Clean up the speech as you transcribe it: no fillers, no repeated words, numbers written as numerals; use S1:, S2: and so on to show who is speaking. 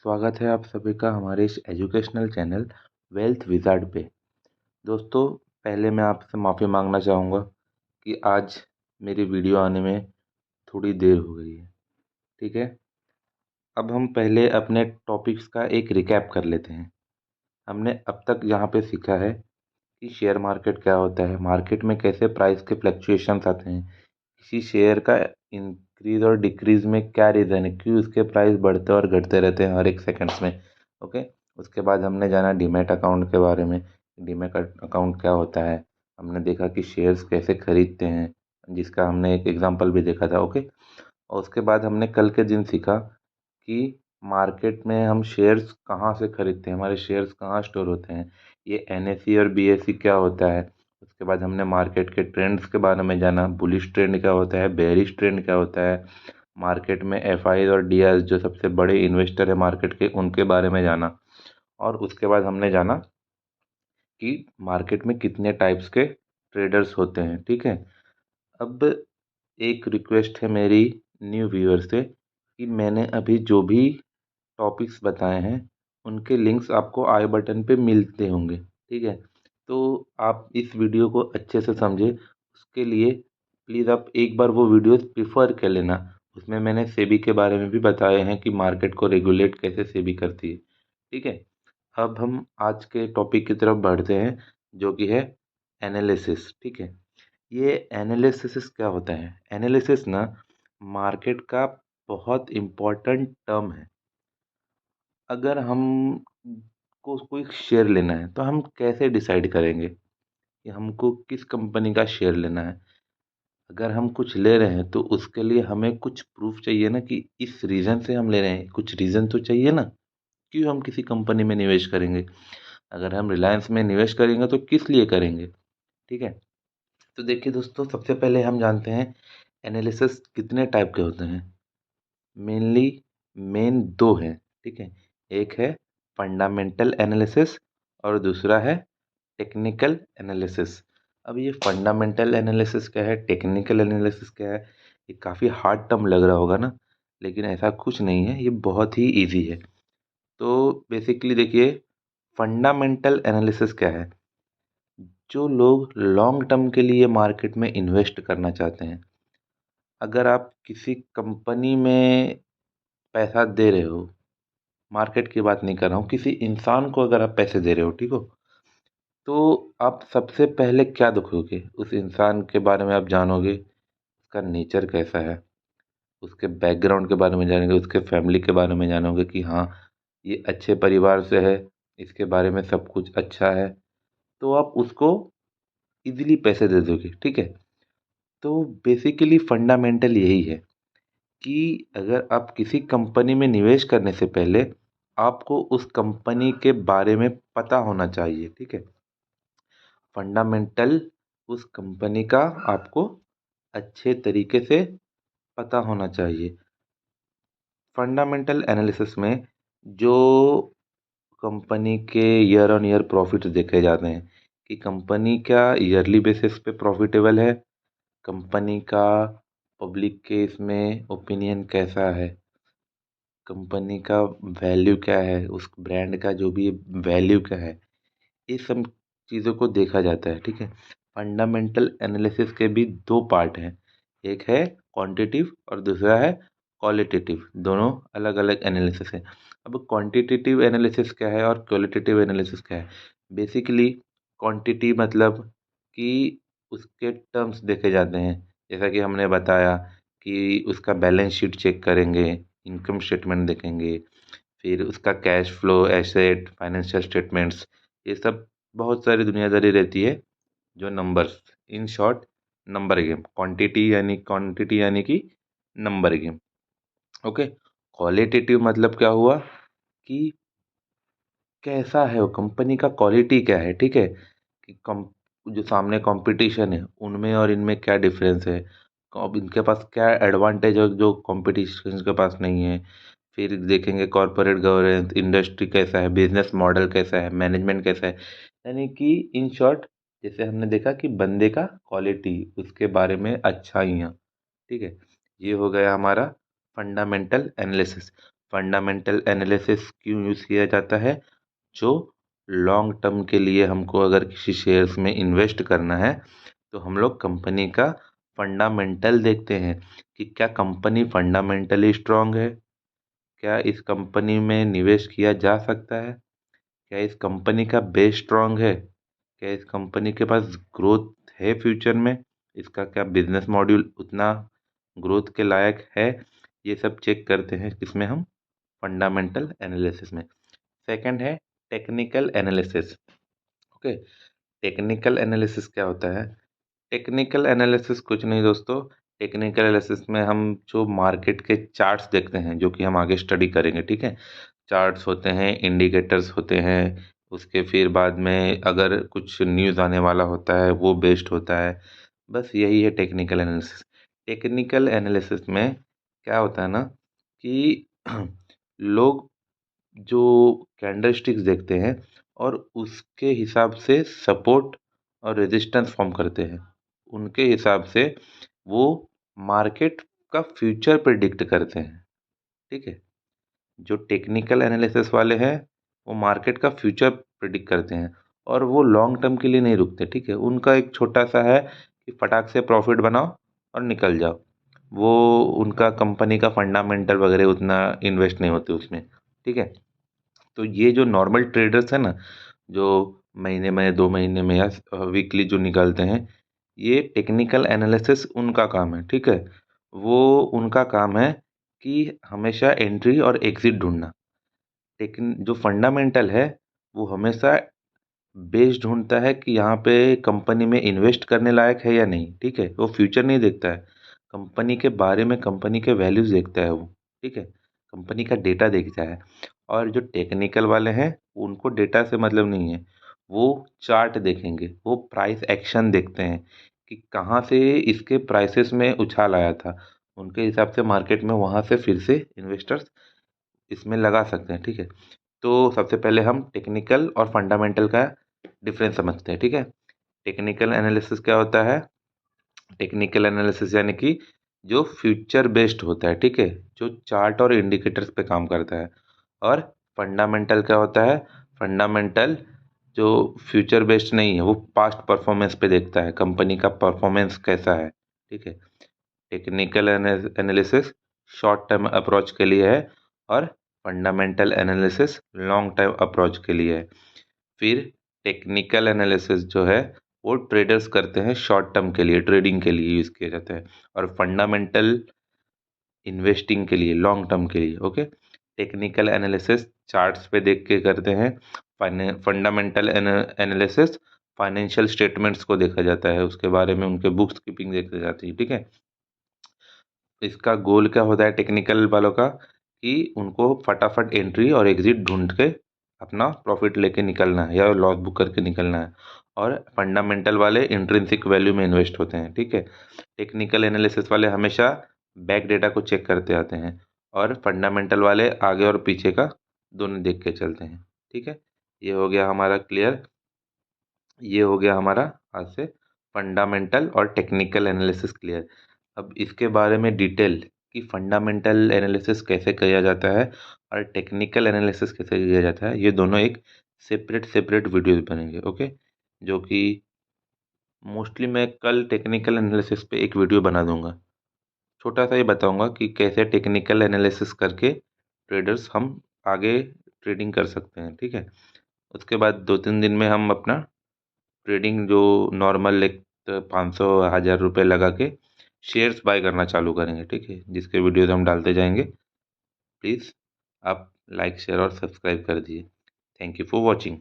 S1: स्वागत है आप सभी का हमारे इस एजुकेशनल चैनल वेल्थ विज़ार्ड पे। दोस्तों, पहले मैं आपसे माफ़ी मांगना चाहूँगा कि आज मेरी वीडियो आने में थोड़ी देर हो गई है। ठीक है, अब हम पहले अपने टॉपिक्स का एक रिकैप कर लेते हैं। हमने अब तक यहाँ पे सीखा है कि शेयर मार्केट क्या होता है, मार्केट में कैसे प्राइस के फ्लक्चुएशंस आते हैं, किसी शेयर का इंक्रीज और डिक्रीज में क्या रीज़न है, क्यों उसके प्राइस बढ़ते और घटते रहते हैं हर एक सेकंड्स में। ओके। उसके बाद हमने जाना डीमैट अकाउंट के बारे में। डीमैट अकाउंट क्या होता है, हमने देखा कि शेयर्स कैसे खरीदते हैं, जिसका हमने एक एग्जांपल भी देखा था। ओके। और उसके बाद हमने कल के दिन सीखा कि मार्केट में हम शेयर्स कहाँ से खरीदते हैं, हमारे शेयर्स कहाँ स्टोर होते हैं, ये एनएसई और बीएसई क्या होता है। उसके बाद हमने मार्केट के ट्रेंड्स के बारे में जाना, बुलिश ट्रेंड क्या होता है, बेयरिश ट्रेंड क्या होता है, मार्केट में एफआई और डीआई जो सबसे बड़े इन्वेस्टर है मार्केट के, उनके बारे में जाना। और उसके बाद हमने जाना कि मार्केट में कितने टाइप्स के ट्रेडर्स होते हैं। ठीक है। अब एक रिक्वेस्ट है मेरी न्यू व्यूअर से कि मैंने अभी जो भी टॉपिक्स बताए हैं उनके लिंक्स आपको आई बटन पे मिलते होंगे। ठीक है, तो आप इस वीडियो को अच्छे से समझे, उसके लिए प्लीज़ आप एक बार वो वीडियोस प्रिफर कर लेना। उसमें मैंने सेबी के बारे में भी बताए हैं कि मार्केट को रेगुलेट कैसे सेबी करती है। ठीक है, अब हम आज के टॉपिक की तरफ बढ़ते हैं जो कि है एनालिसिस। ठीक है, ये एनालिसिस क्या होता है? एनालिसिस ना मार्केट का बहुत इम्पोर्टेंट टर्म है। अगर हम को कोई शेयर लेना है तो हम कैसे डिसाइड करेंगे कि हमको किस कंपनी का शेयर लेना है। अगर हम कुछ ले रहे हैं तो उसके लिए हमें कुछ प्रूफ चाहिए ना कि इस रीज़न से हम ले रहे हैं, कुछ रीज़न तो चाहिए ना क्यों हम किसी कंपनी में निवेश करेंगे। अगर हम रिलायंस में निवेश करेंगे तो किस लिए करेंगे। ठीक है, तो देखिए दोस्तों, सबसे पहले हम जानते हैं एनालिसिस कितने टाइप के होते हैं। मेनली मेन दो हैं। ठीक है, एक है फंडामेंटल एनालिसिस और दूसरा है टेक्निकल एनालिसिस। अब ये फंडामेंटल एनालिसिस क्या है, टेक्निकल एनालिसिस क्या है, ये काफ़ी हार्ड टर्म लग रहा होगा ना, लेकिन ऐसा कुछ नहीं है, ये बहुत ही इजी है। तो बेसिकली देखिए, फंडामेंटल एनालिसिस क्या है, जो लोग लॉन्ग टर्म के लिए मार्केट में इन्वेस्ट करना चाहते हैं। अगर आप किसी कंपनी में पैसा दे रहे हो, मार्केट की बात नहीं कर रहा हूँ, किसी इंसान को अगर आप पैसे दे रहे हो, ठीक हो, तो आप सबसे पहले क्या देखोगे, उस इंसान के बारे में आप जानोगे, उसका नेचर कैसा है, उसके बैकग्राउंड के बारे में जानेंगे, उसके फैमिली के बारे में जानोगे कि हाँ ये अच्छे परिवार से है, इसके बारे में सब कुछ अच्छा है, तो आप उसको इजीली पैसे दे दोगे। ठीक है, तो बेसिकली फंडामेंटल यही है कि अगर आप किसी कंपनी में निवेश करने से पहले आपको उस कंपनी के बारे में पता होना चाहिए। ठीक है, फंडामेंटल उस कंपनी का आपको अच्छे तरीके से पता होना चाहिए। फंडामेंटल एनालिसिस में जो कंपनी के ईयर ऑन ईयर प्रॉफिट्स देखे जाते हैं कि कंपनी क्या ईयरली बेसिस पे प्रॉफिटेबल है, कंपनी का पब्लिक के इसमें ओपिनियन कैसा है, कंपनी का वैल्यू क्या है, उस ब्रांड का जो भी वैल्यू क्या है, ये सब चीज़ों को देखा जाता है। ठीक है, फंडामेंटल एनालिसिस के भी दो पार्ट हैं, एक है क्वांटिटिव और दूसरा है क्वालिटेटिव, दोनों अलग अलग एनालिसिस है। अब क्वांटिटेटिव एनालिसिस क्या है और क्वालिटेटिव एनालिसिस क्या है। बेसिकली क्वांटिटी मतलब कि उसके टर्म्स देखे जाते हैं, जैसा कि हमने बताया कि उसका बैलेंस शीट चेक करेंगे, इनकम स्टेटमेंट देखेंगे, फिर उसका cash flow, asset, financial statements, ये सब बहुत सारी दुनियादारी रहती है। जो numbers, in short number game, quantity यानी कि नंबर गेम। ओके। क्वालिटेटिव मतलब क्या हुआ कि कैसा है वो कंपनी का, क्वालिटी क्या है। ठीक है, कि कम जो सामने कंपटीशन है उनमें और इनमें क्या डिफरेंस है, अब इनके पास क्या एडवांटेज है जो कंपटीशन के पास नहीं है। फिर देखेंगे कॉरपोरेट गवर्नेंस, इंडस्ट्री कैसा है, बिजनेस मॉडल कैसा है, मैनेजमेंट कैसा है। यानी कि इन शॉर्ट, जैसे हमने देखा कि बंदे का क्वालिटी, उसके बारे में अच्छा ही है। ठीक है, ये हो गया हमारा फंडामेंटल एनालिसिस। फंडामेंटल एनालिसिस क्यों यूज़ किया जाता है? जो लॉन्ग टर्म के लिए हमको अगर किसी शेयर्स में इन्वेस्ट करना है तो हम लोग कंपनी का फंडामेंटल देखते हैं कि क्या कंपनी फंडामेंटली स्ट्रांग है, क्या इस कंपनी में निवेश किया जा सकता है, क्या इस कंपनी का बेस स्ट्रांग है, क्या इस कंपनी के पास ग्रोथ है फ्यूचर में, इसका क्या बिजनेस मॉड्यूल उतना ग्रोथ के लायक है। ये सब चेक करते हैं किसमें हम, फंडामेंटल एनालिसिस में। सेकंड है technical analysis. Okay, technical analysis क्या होता है? टेक्निकल एनालिसिस कुछ नहीं दोस्तों, टेक्निकल एनालिसिस में हम जो मार्केट के चार्ट्स देखते हैं, जो कि हम आगे स्टडी करेंगे, ठीक है। चार्ट्स होते हैं, इंडिकेटर्स होते हैं, उसके फिर बाद में अगर कुछ न्यूज़ आने वाला होता है वो बेस्ड होता है। बस यही है टेक्निकल एनालिसिस। टेक्निकल एनालिसिस में क्या होता है ना कि लोग जो कैंडलस्टिक्स देखते हैं और उसके हिसाब से सपोर्ट और रेजिस्टेंस फॉर्म करते हैं, उनके हिसाब से वो मार्केट का फ्यूचर प्रिडिक्ट करते हैं, ठीक है। जो टेक्निकल एनालिसिस वाले हैं वो मार्केट का फ्यूचर प्रिडिक्ट करते हैं और वो लॉन्ग टर्म के लिए नहीं रुकते, ठीक है। उनका एक छोटा सा है कि फटाक से प्रॉफिट बनाओ और निकल जाओ। वो उनका कंपनी का फंडामेंटल वगैरह उतना इन्वेस्ट नहीं होते उसमें, ठीक है। तो ये जो नॉर्मल ट्रेडर्स हैं ना, जो महीने में 2 महीने में या वीकली जो निकालते हैं, ये टेक्निकल एनालिसिस उनका काम है, ठीक है। वो उनका काम है कि हमेशा एंट्री और एग्जिट ढूंढना। लेकिन जो फंडामेंटल है वो हमेशा बेस ढूंढता है कि यहाँ पे कंपनी में इन्वेस्ट करने लायक है या नहीं, ठीक है। वो फ्यूचर नहीं देखता है, कंपनी के बारे में, कंपनी के वैल्यूज देखता है वो, ठीक है। कंपनी का डेटा देखता है। और जो टेक्निकल वाले हैं उनको डेटा से मतलब नहीं है, वो चार्ट देखेंगे, वो प्राइस एक्शन देखते हैं कि कहाँ से इसके प्राइसेस में उछाल आया था, उनके हिसाब से मार्केट में वहाँ से फिर से इन्वेस्टर्स इसमें लगा सकते हैं, ठीक है। तो सबसे पहले हम टेक्निकल और फंडामेंटल का डिफरेंस समझते हैं, ठीक है। टेक्निकल एनालिसिस क्या होता है? टेक्निकल एनालिसिस यानी कि जो फ्यूचर बेस्ड होता है, ठीक है, जो चार्ट और इंडिकेटर्स पे काम करता है। और फंडामेंटल क्या होता है? फंडामेंटल जो फ्यूचर बेस्ड नहीं है, वो पास्ट परफॉर्मेंस पे देखता है, कंपनी का परफॉर्मेंस कैसा है, ठीक है। Technical analysis short term approach के लिए है और fundamental analysis long term approach के लिए है। फिर टेक्निकल एनालिसिस जो है वो ट्रेडर्स करते हैं, शॉर्ट टर्म के लिए, ट्रेडिंग के लिए यूज़ किया जाता है। और फंडामेंटल इन्वेस्टिंग के लिए, लॉन्ग टर्म के लिए, ओके। टेक्निकल एनालिसिस चार्ट्स पे देख के करते हैं। फंडामेंटल एनालिसिस फाइनेंशियल स्टेटमेंट्स को देखा जाता है, उसके बारे में उनके बुक्स कीपिंग देखी जाती है, ठीक है। इसका गोल क्या होता है टेक्निकल वालों का, कि उनको फटाफट एंट्री और एग्जिट ढूंढ के अपना प्रॉफिट लेके निकलना है या लॉस बुक करके निकलना है। और फंडामेंटल वाले इंट्रिंसिक वैल्यू में इन्वेस्ट होते हैं, ठीक है। टेक्निकल एनालिसिस वाले हमेशा बैक डेटा को चेक करते आते हैं और फंडामेंटल वाले आगे और पीछे का दोनों देख के चलते हैं, ठीक है। ये हो गया हमारा क्लियर। ये हो गया हमारा आज से फंडामेंटल और टेक्निकल एनालिसिस क्लियर। अब इसके बारे में डिटेल कि फंडामेंटल एनालिसिस कैसे किया जाता है और टेक्निकल एनालिसिस कैसे किया जाता है, ये दोनों एक सेपरेट सेपरेट वीडियोस बनेंगे, ओके। जो कि मोस्टली मैं कल टेक्निकल एनालिसिस पे एक वीडियो बना दूंगा, छोटा सा ही बताऊंगा कि कैसे टेक्निकल एनालिसिस करके ट्रेडर्स हम आगे ट्रेडिंग कर सकते हैं, ठीक है। उसके बाद 2-3 दिन में हम अपना ट्रेडिंग जो नॉर्मल एक 500-1000 रुपये लगा के शेयर्स बाय करना चालू करेंगे, ठीक है। जिसके वीडियोस हम डालते जाएंगे। प्लीज़ आप लाइक, शेयर और सब्सक्राइब कर दीजिए। Thank you for watching.